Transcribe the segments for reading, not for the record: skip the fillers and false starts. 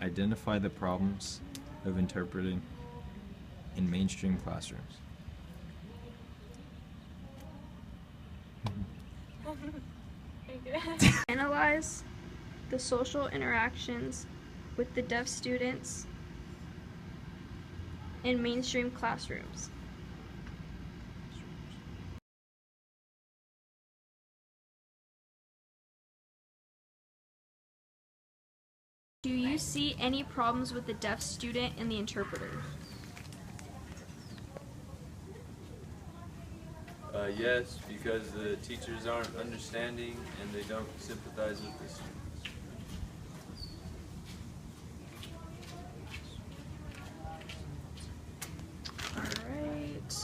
Identify the problems of interpreting in mainstream classrooms. Analyze the social interactions with the deaf students in mainstream classrooms. Do you see any problems with the deaf student and the interpreter? Yes, because the teachers aren't understanding and they don't sympathize with the students. Alright.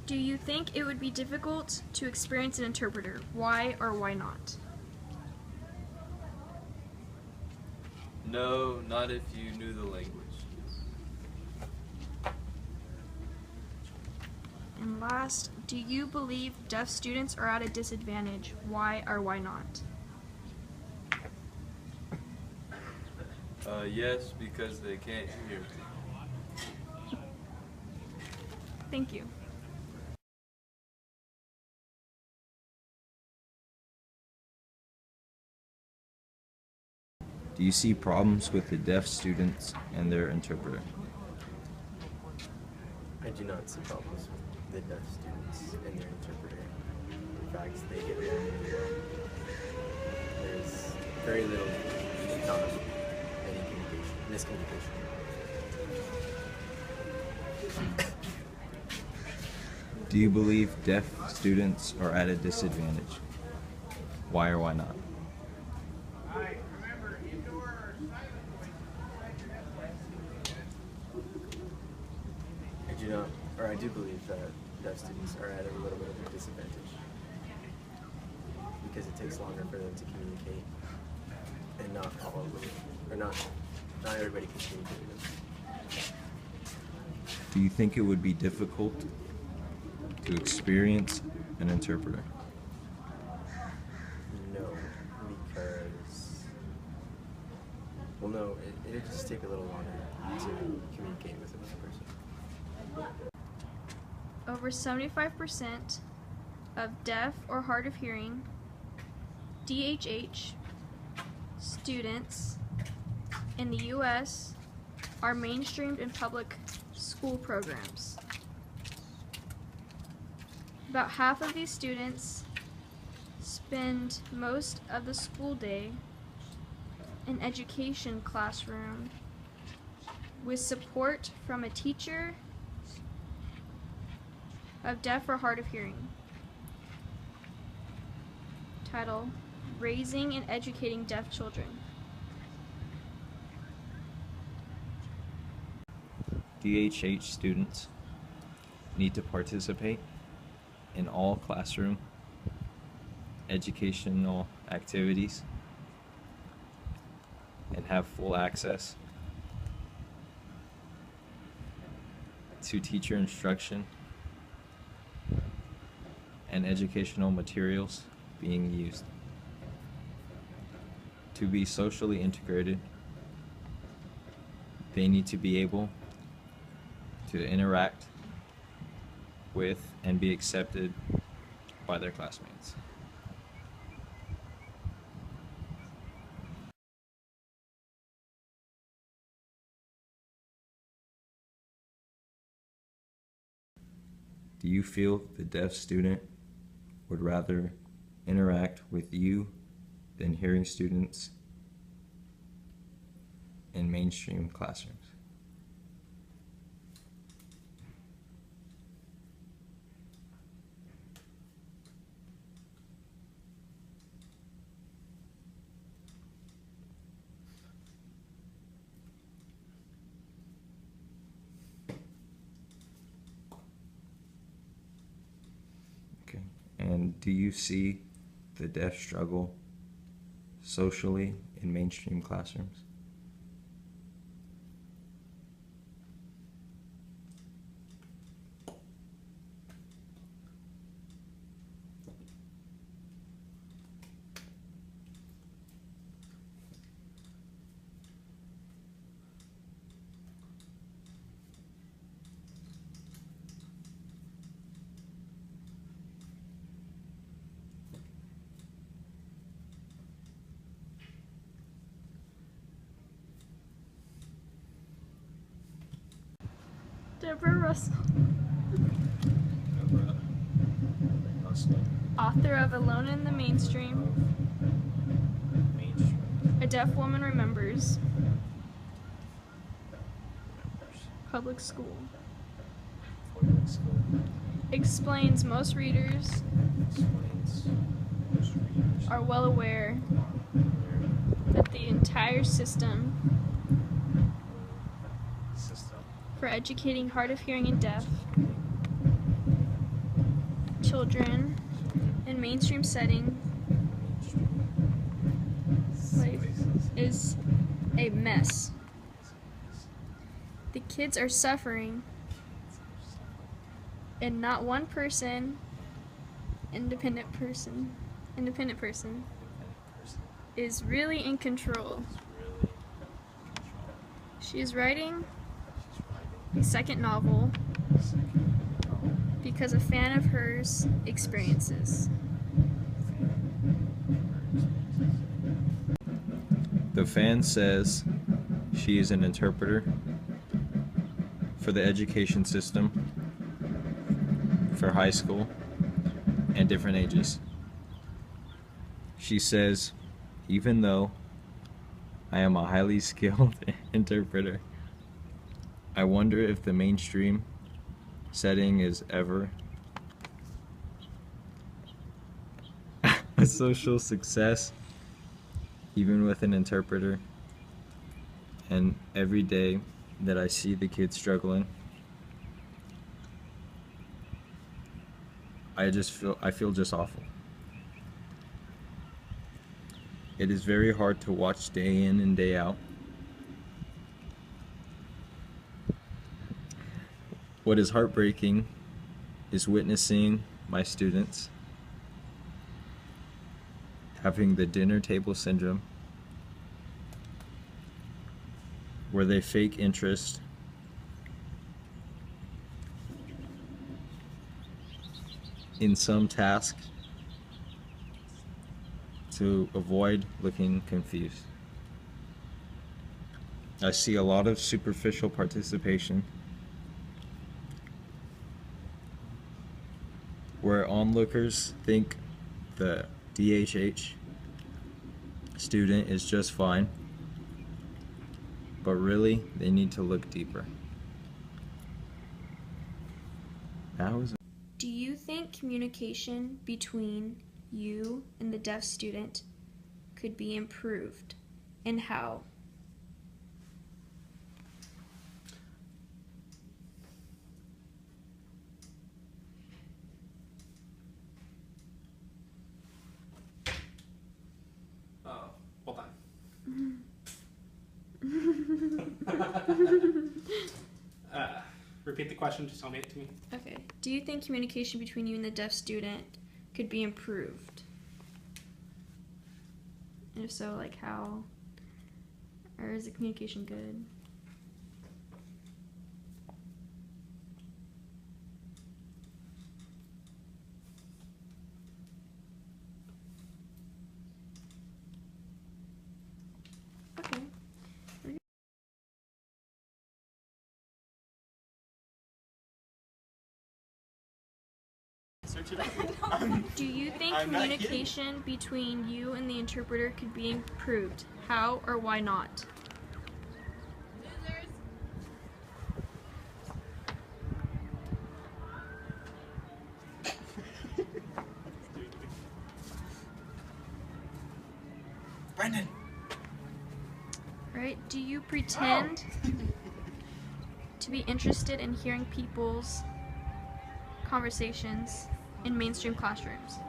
Do you think it would be difficult to experience an interpreter? Why or why not? No, not if you knew the language. And last, do you believe deaf students are at a disadvantage? Why or why not? Yes, because they can't hear. Thank you. Do you see problems with the deaf students and their interpreter? I do not see problems with the deaf students and their interpreter. In fact, they get along really well. There's very little, if not any miscommunication. Do you believe deaf students are at a disadvantage? Why or why not? I do believe that deaf students are at a little bit of a disadvantage because it takes longer for them to communicate, and not all of them, or not everybody can communicate with them. Do you think it would be difficult to experience an interpreter? No, because, well, no, it'd just take a little longer to communicate with another person. Over 75% of deaf or hard of hearing DHH students in the U.S. are mainstreamed in public school programs. About half of these students spend most of the school day in education classroom with support from a teacher of deaf or hard of hearing. Title: Raising and Educating Deaf Children. DHH students need to participate in all classroom educational activities and have full access to teacher instruction and educational materials being used. To be socially integrated, they need to be able to interact with and be accepted by their classmates. Do you feel the deaf student would rather interact with you than hearing students in mainstream classrooms? Okay. And do you see the deaf struggle socially in mainstream classrooms? Deborah Russell, Deborah Russell. author of Alone in the Mainstream, Mainstream. A Deaf Woman Remembers, Public School, Public school. explains most readers Explains most readers are well aware that the entire system for educating hard of hearing and deaf children in mainstream setting is a mess. The kids are suffering, and not one person, independent person, is really in control. She is writing a second novel because a fan of hers experiences. The fan says she is an interpreter for the education system for high school and different ages. She says, even though I am a highly skilled interpreter, I wonder if the mainstream setting is ever a social success, even with an interpreter. And every day that I see the kids struggling, I feel just awful. It is very hard to watch day in and day out. What is heartbreaking is witnessing my students having the dinner table syndrome, where they fake interest in some task to avoid looking confused. I see a lot of superficial participation where onlookers think the DHH student is just fine, but really they need to look deeper. Do you think communication between you and the deaf student could be improved, and how? Hold on. Repeat the question, just tell me it to me. Okay. Do you think communication between you and the deaf student could be improved? And if so, like how? Or is the communication good? Okay. Do you think I'm not communication between you and the interpreter could be improved? How or why not? Brendan! Right? Do you pretend to be interested in hearing people's conversations in mainstream classrooms?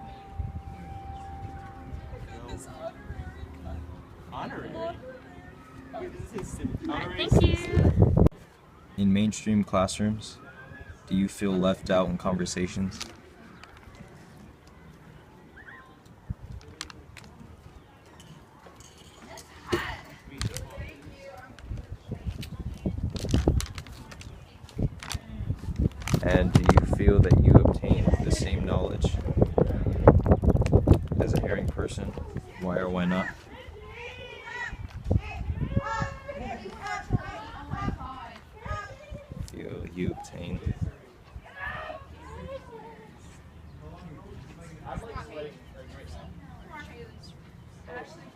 Honorary? Alright, thank you. In mainstream classrooms, do you feel left out in conversations? And do you feel that you obtain the same knowledge as a hearing person? Why or why not? you obtain. Actually,